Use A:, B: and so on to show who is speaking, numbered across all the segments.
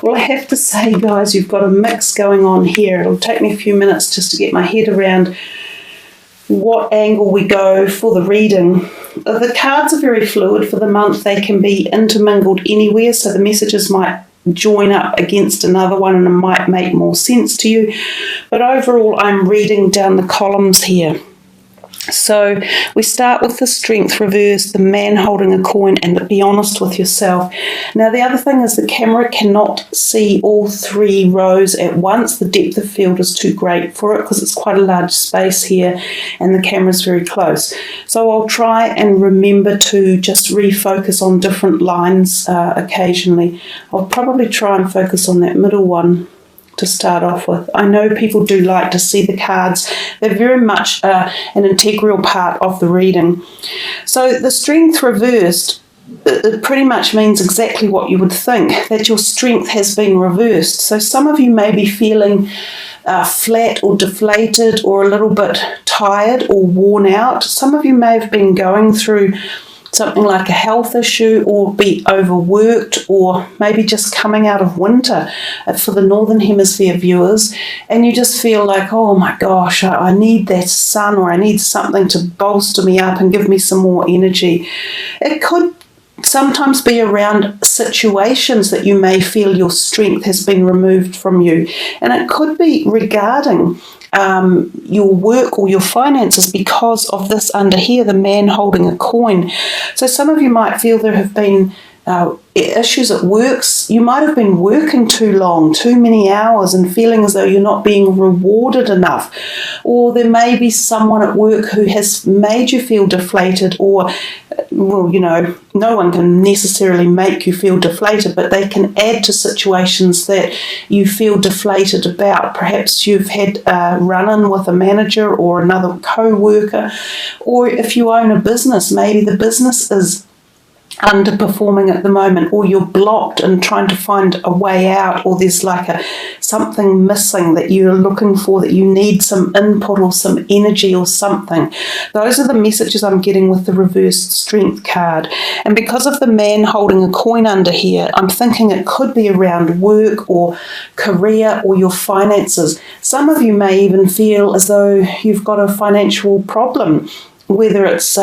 A: Well, I have to say, guys, you've got a mix going on here. It'll take me a few minutes just to get my head around what angle we go for the reading. The cards are very fluid for the month. They can be intermingled anywhere, so the messages might join up against another one and it might make more sense to you. But overall, I'm reading down the columns here. So we start with the Strength reverse, the man holding a coin, and be honest with yourself. Now, the other thing is the camera cannot see all 3 rows at once. The depth of field is too great for it because it's quite a large space here and the camera's very close. So I'll try and remember to just refocus on different lines occasionally. I'll probably try and focus on that middle one to start off with. I know people do like to see the cards. They're very much an integral part of the reading. So the Strength reversed, it pretty much means exactly what you would think, that your strength has been reversed. So some of you may be feeling flat or deflated or a little bit tired or worn out. Some of you may have been going through something like a health issue or be overworked, or maybe just coming out of winter for the Northern Hemisphere viewers, and you just feel like, oh my gosh, I need that sun, or I need something to bolster me up and give me some more energy. It could sometimes be around situations that you may feel your strength has been removed from you, and it could be regarding your work or your finances because of this under here, the man holding a coin. So some of you might feel there have been issues at work. You might have been working too long, too many hours, and feeling as though you're not being rewarded enough. Or there may be someone at work who has made you feel deflated, or, well, you know, no one can necessarily make you feel deflated, but they can add to situations that you feel deflated about. Perhaps you've had a run-in with a manager or another co-worker, or if you own a business, maybe the business is underperforming at the moment, or you're blocked and trying to find a way out, or there's like something missing that you're looking for, that you need some input or some energy or something. Those are the messages I'm getting with the reversed Strength card. And because of the man holding a coin under here, I'm thinking it could be around work or career or your finances. Some of you may even feel as though you've got a financial problem, whether it's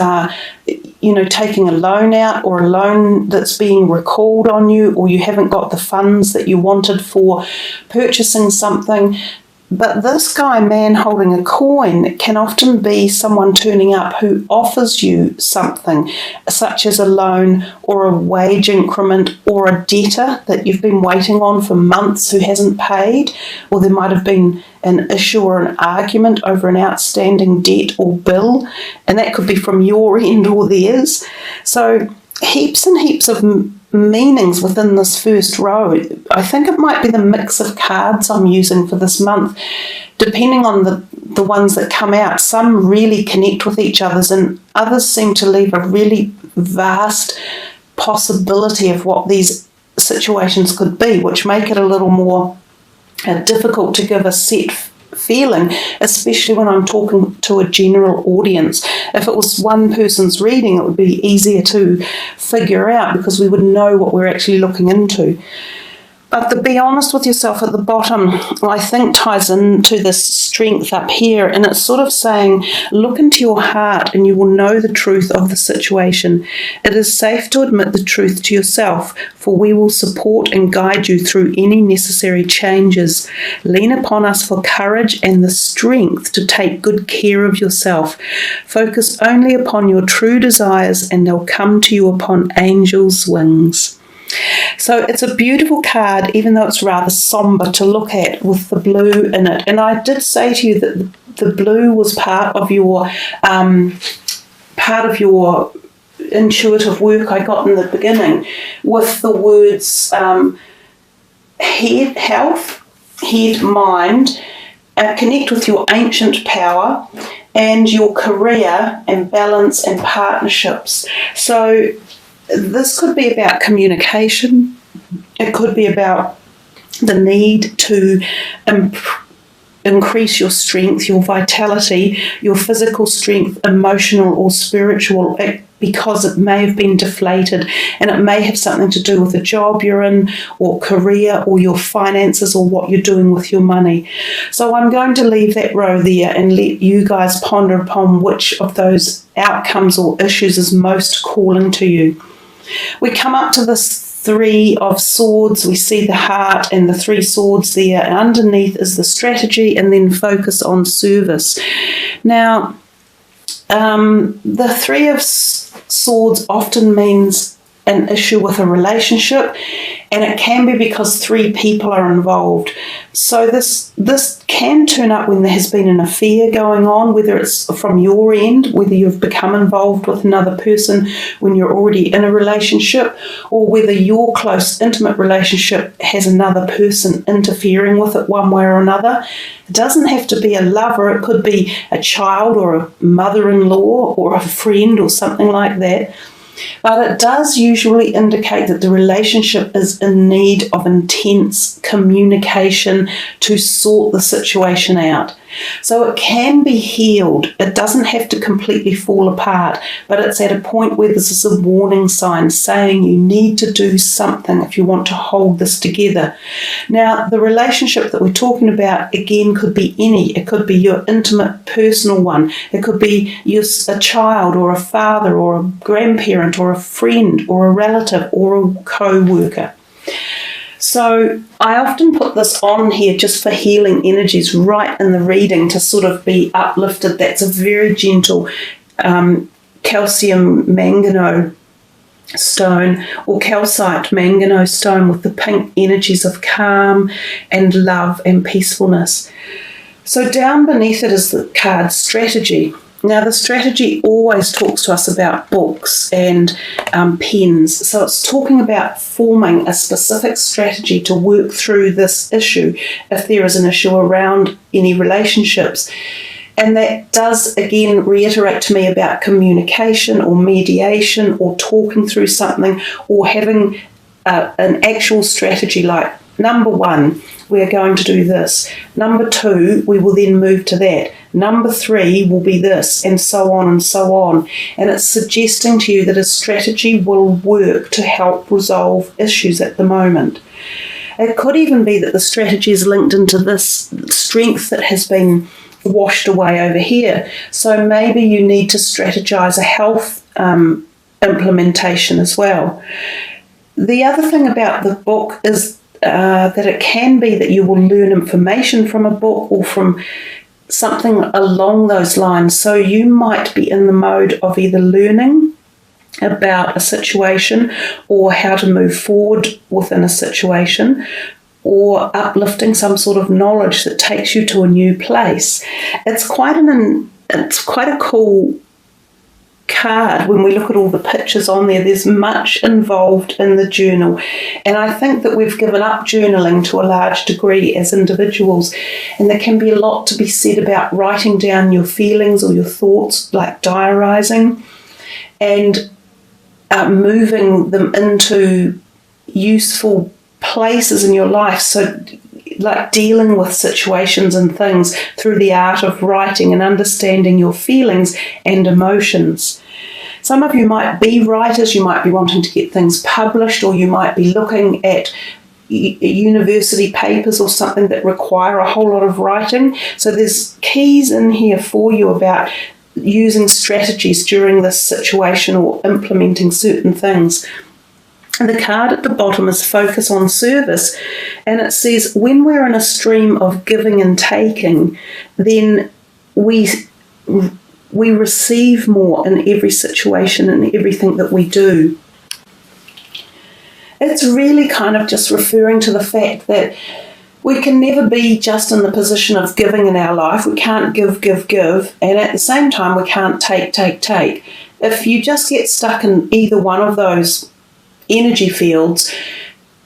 A: taking a loan out, or a loan that's being recalled on you, or you haven't got the funds that you wanted for purchasing something. But this guy, man holding a coin, can often be someone turning up who offers you something, such as a loan or a wage increment, or a debtor that you've been waiting on for months who hasn't paid, or there might have been an issue or an argument over an outstanding debt or bill, and that could be from your end or theirs. So heaps and heaps of meanings within this first row. I think it might be the mix of cards I'm using for this month. Depending on the ones that come out, some really connect with each other's, and others seem to leave a really vast possibility of what these situations could be, which make it a little more difficult to give a set feeling, especially when I'm talking to a general audience. If it was one person's reading, it would be easier to figure out because we would know what we're actually looking into. But the be honest with yourself at the bottom, I think, ties into this strength up here, and it's sort of saying, look into your heart and you will know the truth of the situation. It is safe to admit the truth to yourself, for we will support and guide you through any necessary changes. Lean upon us for courage and the strength to take good care of yourself. Focus only upon your true desires, and they'll come to you upon angels' wings. So it's a beautiful card, even though it's rather somber to look at with the blue in it. And I did say to you that the blue was part of your intuitive work I got in the beginning, with the words head, health, head, mind, connect with your ancient power, and your career and balance and partnerships. So this could be about communication. It could be about the need to increase your strength, your vitality, your physical strength, emotional or spiritual. It because it may have been deflated, and it may have something to do with the job you're in, or career, or your finances, or what you're doing with your money. So I'm going to leave that row there and let you guys ponder upon which of those outcomes or issues is most calling to you. We come up to this Three of Swords. We see the heart and the three swords there, and underneath is the strategy, and then focus on service. Now, the Three of Swords often means an issue with a relationship, and it can be because three people are involved. So this can turn up when there has been an affair going on, whether it's from your end, whether you've become involved with another person when you're already in a relationship, or whether your close, intimate relationship has another person interfering with it one way or another. It doesn't have to be a lover. It could be a child or a mother-in-law or a friend or something like that. But it does usually indicate that the relationship is in need of intense communication to sort the situation out. So it can be healed. It doesn't have to completely fall apart, but it's at a point where this is a warning sign saying you need to do something if you want to hold this together. Now, the relationship that we're talking about, again, could be any. It could be your intimate personal one. It could be a child or a father or a grandparent or a friend or a relative or a co-worker. So I often put this on here just for healing energies right in the reading to sort of be uplifted. That's a very gentle calcium manganose stone or calcite manganose stone with the pink energies of calm and love and peacefulness. So down beneath it is the card strategy. Now, the strategy always talks to us about books and pens. So it's talking about forming a specific strategy to work through this issue if there is an issue around any relationships. And that does, again, reiterate to me about communication or mediation or talking through something or having an actual strategy like, number one, we're going to do this. Number two, we will then move to that. Number three will be this, and so on and so on. And it's suggesting to you that a strategy will work to help resolve issues at the moment. It could even be that the strategy is linked into this strength that has been washed away over here. So maybe you need to strategize a health implementation as well. The other thing about the book is that it can be that you will learn information from a book or from something along those lines. So you might be in the mode of either learning about a situation or how to move forward within a situation, or uplifting some sort of knowledge that takes you to a new place. It's quite a cool card when we look at all the pictures on there. There's much involved in the journal, and I think that we've given up journaling to a large degree as individuals, and there can be a lot to be said about writing down your feelings or your thoughts, like diarising, and moving them into useful places in your life. So like dealing with situations and things through the art of writing and understanding your feelings and emotions. Some of you might be writers, you might be wanting to get things published, or you might be looking at university papers or something that require a whole lot of writing. So there's keys in here for you about using strategies during this situation or implementing certain things. The card at the bottom is focus on service, and it says when we're in a stream of giving and taking, then we receive more in every situation and everything that we do. It's really kind of just referring to the fact that we can never be just in the position of giving in our life. We can't give, and at the same time we can't take. If you just get stuck in either one of those energy fields,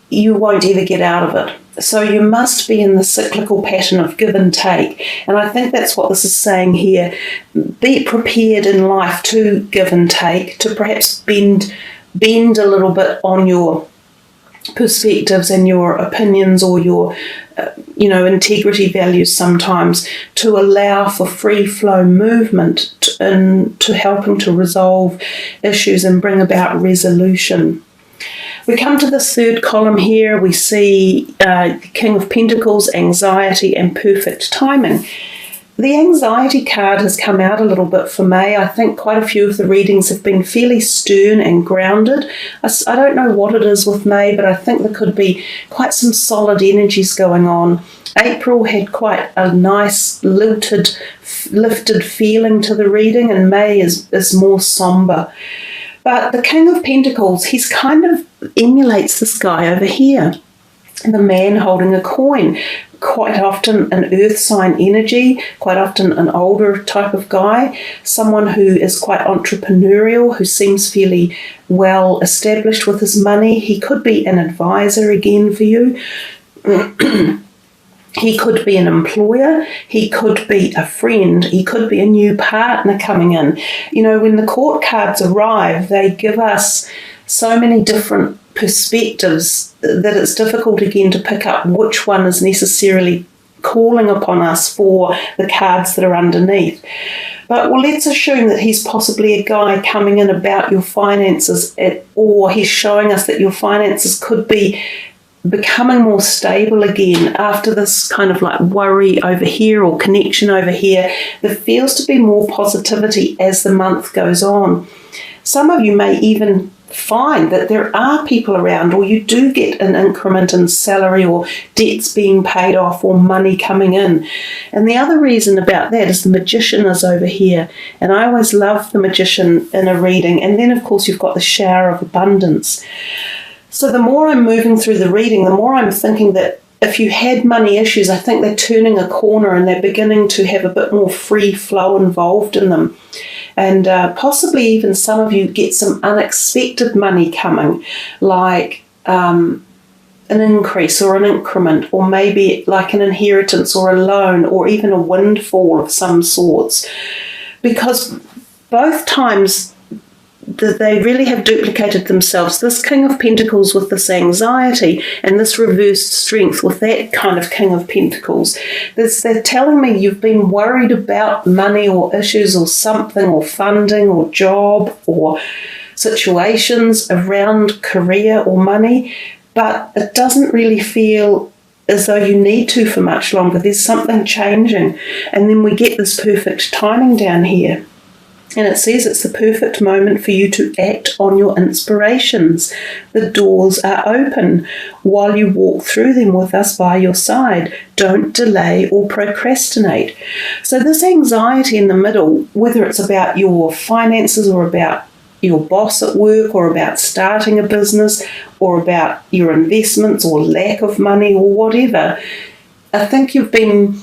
A: you won't ever get out of it. So you must be in the cyclical pattern of give and take. And I think that's what this is saying here. Be prepared in life to give and take, to perhaps bend a little bit on your perspectives and your opinions or your integrity values sometimes, to allow for free flow movement and to helping to resolve issues and bring about resolution. We come to this third column here. We see the King of Pentacles, anxiety and perfect timing. The anxiety card has come out a little bit for May. I think quite a few of the readings have been fairly stern and grounded. I don't know what it is with May, but I think there could be quite some solid energies going on. April had quite a nice lifted feeling to the reading, and May is more somber. But the King of Pentacles, he's kind of emulates this guy over here, the man holding a coin. Quite often an earth sign energy, quite often an older type of guy, someone who is quite entrepreneurial, who seems fairly well established with his money. He could be an advisor again for you. He could be an employer, he could be a friend, he could be a new partner coming in. When the court cards arrive, they give us so many different perspectives that it's difficult again to pick up which one is necessarily calling upon us for the cards that are underneath. But let's assume that he's possibly a guy coming in about your finances, or he's showing us that your finances could be becoming more stable again after this kind of like worry over here or connection over here. There feels to be more positivity as the month goes on. Some of you may even find that there are people around, or you do get an increment in salary or debts being paid off or money coming in. And the other reason about that is the Magician is over here. And I always love the Magician in a reading. And then, of course, you've got the Shower of Abundance. So the more I'm moving through the reading, the more I'm thinking that if you had money issues, I think they're turning a corner and they're beginning to have a bit more free flow involved in them. And possibly even some of you get some unexpected money coming, like an increase or an increment, or maybe like an inheritance or a loan, or even a windfall of some sorts. Because both times they really have duplicated themselves. This King of Pentacles with this anxiety, and this reversed strength with that kind of King of Pentacles. They're telling me you've been worried about money or issues or something, or funding or job or situations around career or money, but it doesn't really feel as though you need to for much longer. There's something changing. And then we get this perfect timing down here. And it says it's the perfect moment for you to act on your inspirations. The doors are open while you walk through them with us by your side. Don't delay or procrastinate. So this anxiety in the middle, whether it's about your finances or about your boss at work or about starting a business or about your investments or lack of money or whatever, I think you've been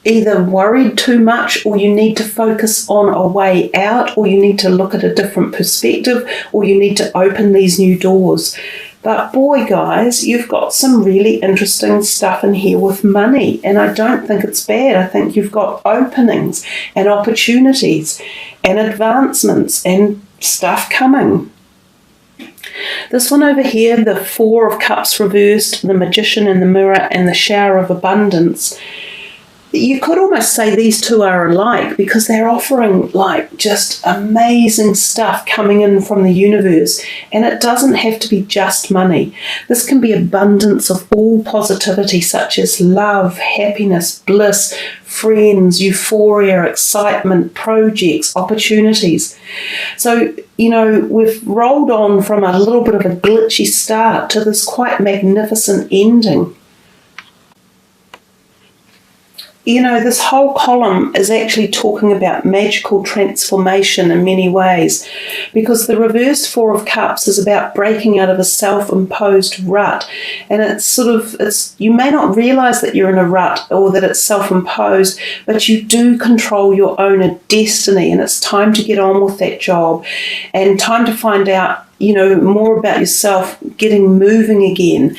A: either worried too much, or you need to focus on a way out, or you need to look at a different perspective, or you need to open these new doors. But boy, guys, you've got some really interesting stuff in here with money, and I don't think it's bad. I think you've got openings and opportunities and advancements and stuff coming. This one over here, the Four of Cups reversed, the Magician in the Mirror, and the Shower of Abundance. You could almost say these two are alike, because they're offering like just amazing stuff coming in from the universe. And it doesn't have to be just money. This can be abundance of all positivity, such as love, happiness, bliss, friends, euphoria, excitement, projects, opportunities. So, we've rolled on from a little bit of a glitchy start to this quite magnificent ending. This whole column is actually talking about magical transformation in many ways, because the reversed Four of Cups is about breaking out of a self-imposed rut. And you may not realize that you're in a rut or that it's self-imposed, but you do control your own destiny, and it's time to get on with that job and time to find out more about yourself, getting moving again.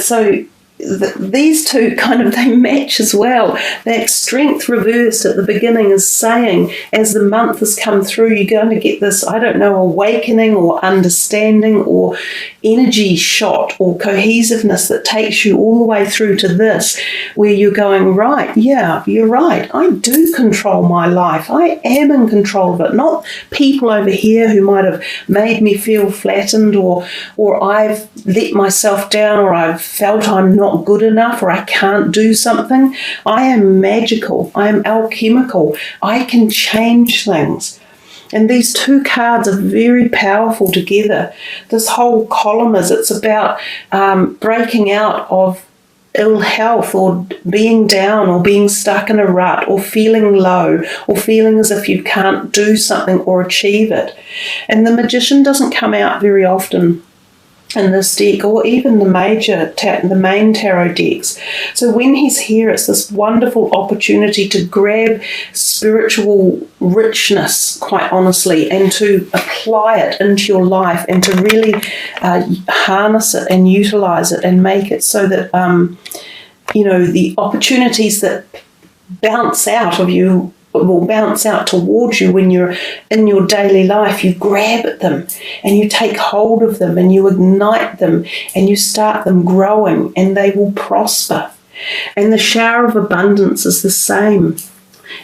A: So these two kind of, they match as well. That strength reversed at the beginning is saying, as the month has come through, you're going to get this, I don't know, awakening or understanding or energy shot or cohesiveness that takes you all the way through to this, where you're going, right, yeah, you're right, I do control my life. I am in control of it, not people over here who might have made me feel flattened, or I've let myself down, or I've felt I'm not good enough, or I can't do something. I am magical. I am alchemical. I can change things. And these two cards are very powerful together. This whole column it's about breaking out of ill health, or being down, or being stuck in a rut, or feeling low, or feeling as if you can't do something or achieve it. And the Magician doesn't come out very often in this deck, or even the main tarot decks. So when he's here, it's this wonderful opportunity to grab spiritual richness, quite honestly, and to apply it into your life, and to really harness it and utilize it, and make it so that the opportunities that bounce out of you will bounce out towards you when you're in your daily life. You grab at them and you take hold of them and you ignite them and you start them growing, and they will prosper. And the shower of abundance is the same.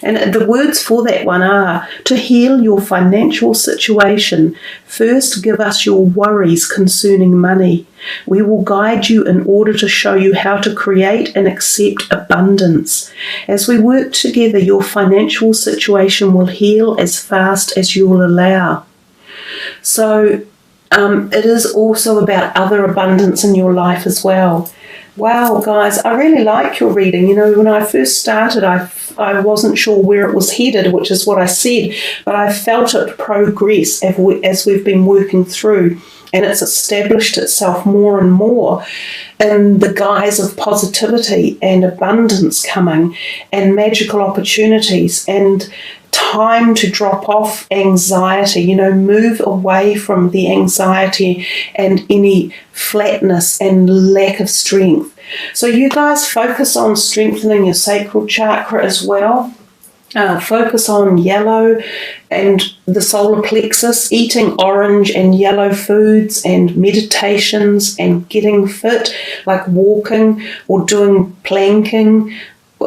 A: And the words for that one are, to heal your financial situation, first give us your worries concerning money. We will guide you in order to show you how to create and accept abundance. As we work together, your financial situation will heal as fast as you will allow. So it is also about other abundance in your life as well. Wow, guys, I really like your reading. When I first started, I wasn't sure where it was headed, which is what I said, but I felt it progress as we've been working through, and it's established itself more and more in the guise of positivity and abundance coming, and magical opportunities, and time to drop off anxiety, move away from the anxiety and any flatness and lack of strength. So you guys focus on strengthening your sacral chakra as well. Focus on yellow and the solar plexus, eating orange and yellow foods, and meditations, and getting fit, like walking or doing planking,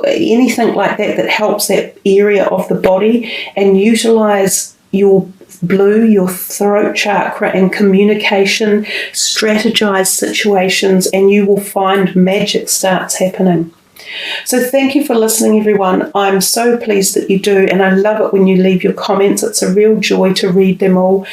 A: anything like that helps that area of the body. And utilize your blue, your throat chakra, and communication, strategize situations, and you will find magic starts happening. So thank you for listening, everyone. I'm so pleased that you do, and I love it when you leave your comments. It's a real joy to read them all.